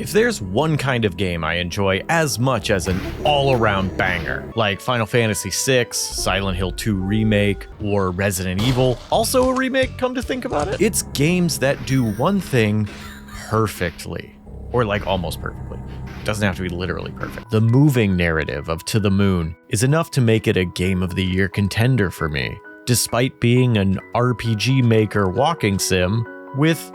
If there's one kind of game I enjoy as much as an all-around banger, like Final Fantasy VI, Silent Hill 2 Remake, or Resident Evil, also a remake, come to think about it, it's games that do one thing perfectly, or like almost perfectly. It doesn't have to be literally perfect. The moving narrative of To the Moon is enough to make it a Game of the Year contender for me, despite being an RPG Maker walking sim with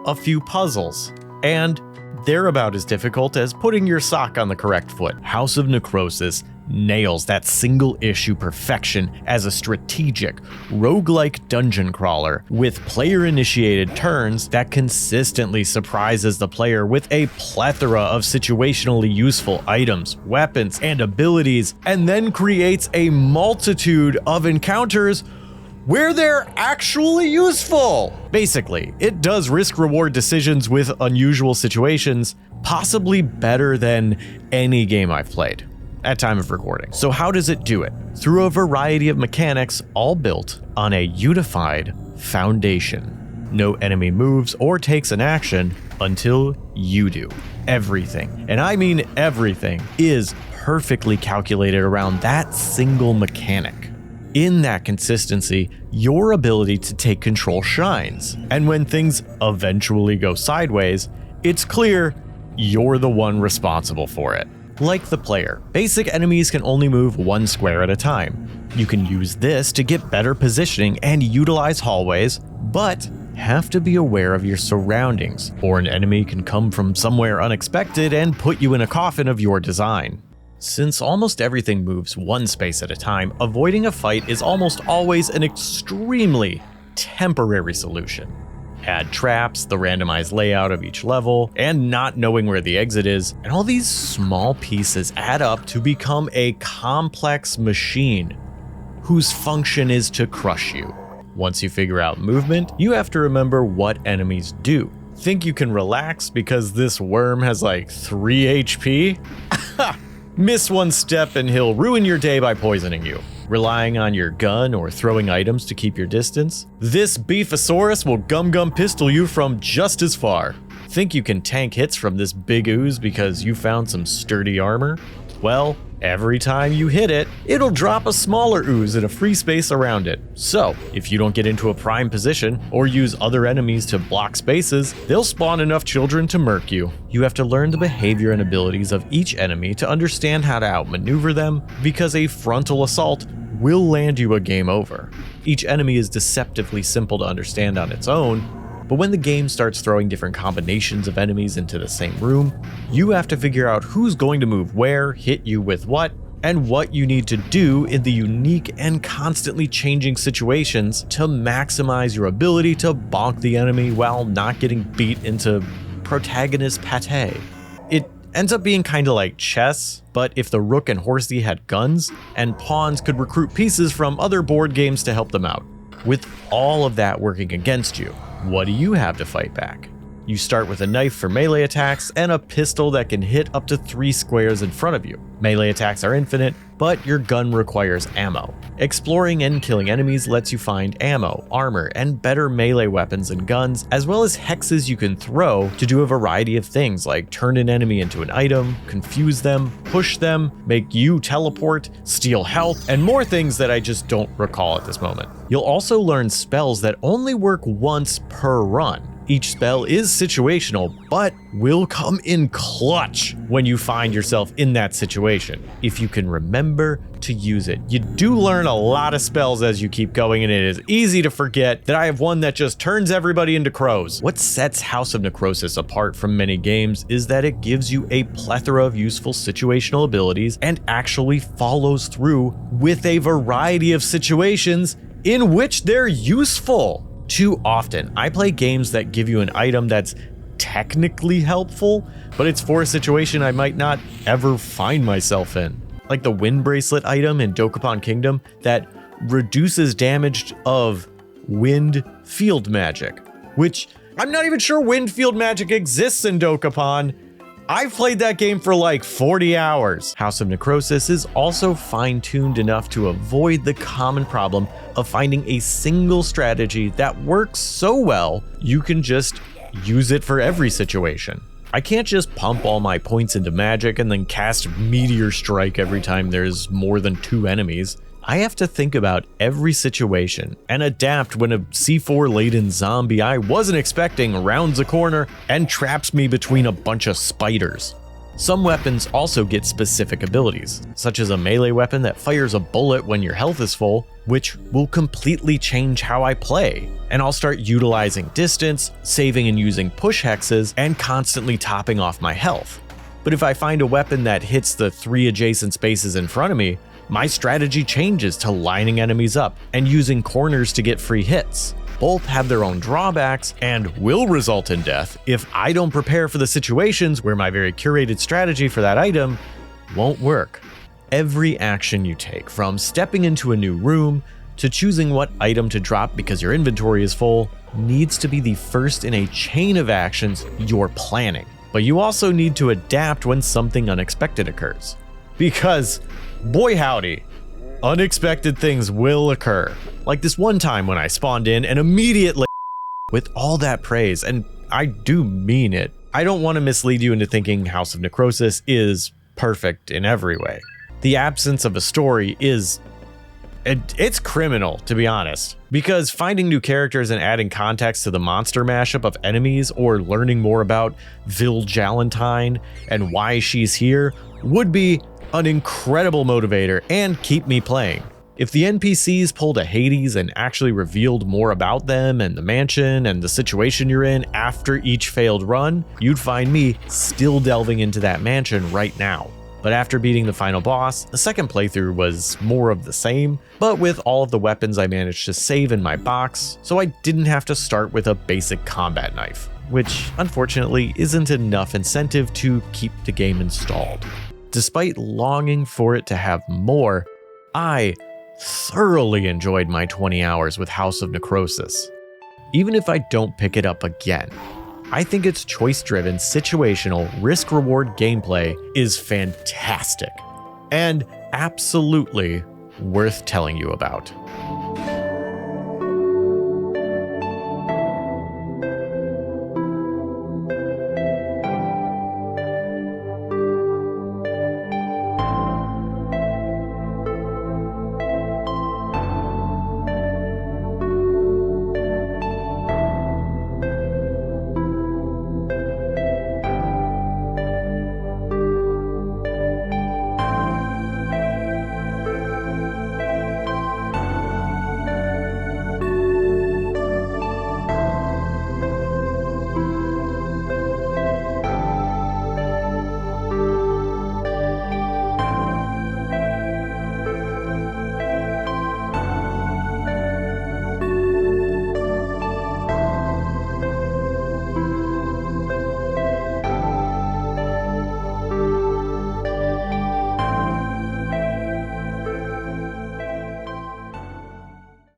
a few puzzles. And they're about as difficult as putting your sock on the correct foot. House of Necrosis nails that single issue perfection as a strategic, roguelike dungeon crawler with player-initiated turns that consistently surprises the player with a plethora of situationally useful items, weapons, and abilities, and then creates a multitude of encounters where they're actually useful. Basically, it does risk-reward decisions with unusual situations, possibly better than any game I've played at time of recording. So how does it do it? Through a variety of mechanics, all built on a unified foundation. No enemy moves or takes an action until you do. Everything, and I mean everything, is perfectly calculated around that single mechanic. In that consistency, your ability to take control shines. And when things eventually go sideways, it's clear you're the one responsible for it. Like the player, basic enemies can only move one square at a time. You can use this to get better positioning and utilize hallways, but have to be aware of your surroundings, or an enemy can come from somewhere unexpected and put you in a coffin of your design. Since almost everything moves one space at a time, avoiding a fight is almost always an extremely temporary solution. Add traps, the randomized layout of each level, and not knowing where the exit is, and all these small pieces add up to become a complex machine whose function is to crush you. Once you figure out movement, you have to remember what enemies do. Think you can relax because this worm has like 3 HP? Miss one step and he'll ruin your day by poisoning you. Relying on your gun or throwing items to keep your distance? This Beefosaurus will gum pistol you from just as far. Think you can tank hits from this big ooze because you found some sturdy armor? Well, every time you hit it, it'll drop a smaller ooze in a free space around it. So, if you don't get into a prime position or use other enemies to block spaces, they'll spawn enough children to murk you. You have to learn the behavior and abilities of each enemy to understand how to outmaneuver them, because a frontal assault will land you a game over. Each enemy is deceptively simple to understand on its own, but when the game starts throwing different combinations of enemies into the same room, you have to figure out who's going to move where, hit you with what, and what you need to do in the unique and constantly changing situations to maximize your ability to bonk the enemy while not getting beat into protagonist pate. It ends up being kinda like chess, but if the rook and horsey had guns, and pawns could recruit pieces from other board games to help them out. With all of that working against you, what do you have to fight back? You start with a knife for melee attacks and a pistol that can hit up to 3 squares in front of you. Melee attacks are infinite, but your gun requires ammo. Exploring and killing enemies lets you find ammo, armor, and better melee weapons and guns, as well as hexes you can throw to do a variety of things like turn an enemy into an item, confuse them, push them, make you teleport, steal health, and more things that I just don't recall at this moment. You'll also learn spells that only work once per run. Each spell is situational, but will come in clutch when you find yourself in that situation, if you can remember to use it. You do learn a lot of spells as you keep going, and it is easy to forget that I have one that just turns everybody into crows. What sets House of Necrosis apart from many games is that it gives you a plethora of useful situational abilities and actually follows through with a variety of situations in which they're useful. Too often, I play games that give you an item that's technically helpful, but it's for a situation I might not ever find myself in. Like the wind bracelet item in Dokapon Kingdom that reduces damage of wind field magic, which I'm not even sure wind field magic exists in Dokapon. I've played that game for like 40 hours. House of Necrosis is also fine-tuned enough to avoid the common problem of finding a single strategy that works so well you can just use it for every situation. I can't just pump all my points into magic and then cast Meteor Strike every time there's more than 2 enemies. I have to think about every situation and adapt when a C4 laden zombie I wasn't expecting rounds a corner and traps me between a bunch of spiders. Some weapons also get specific abilities, such as a melee weapon that fires a bullet when your health is full, which will completely change how I play. And I'll start utilizing distance, saving and using push hexes, and constantly topping off my health. But if I find a weapon that hits the 3 adjacent spaces in front of me, my strategy changes to lining enemies up and using corners to get free hits. Both have their own drawbacks and will result in death if I don't prepare for the situations where my very curated strategy for that item won't work. Every action you take, from stepping into a new room to choosing what item to drop because your inventory is full, needs to be the first in a chain of actions you're planning. But you also need to adapt when something unexpected occurs. Because, boy howdy, unexpected things will occur. Like this one time when I spawned in and immediately, with all that praise, and I do mean it, I don't want to mislead you into thinking House of Necrosis is perfect in every way. The absence of a story is, it's criminal, to be honest, because finding new characters and adding context to the monster mashup of enemies or learning more about Vil Jalentine and why she's here would be an incredible motivator and keep me playing. If the NPCs pulled a Hades and actually revealed more about them and the mansion and the situation you're in after each failed run, you'd find me still delving into that mansion right now. But after beating the final boss, the second playthrough was more of the same, but with all of the weapons I managed to save in my box, so I didn't have to start with a basic combat knife, which unfortunately isn't enough incentive to keep the game installed. Despite longing for it to have more, I thoroughly enjoyed my 20 hours with House of Necrosis. Even if I don't pick it up again, I think its choice-driven, situational, risk-reward gameplay is fantastic and absolutely worth telling you about.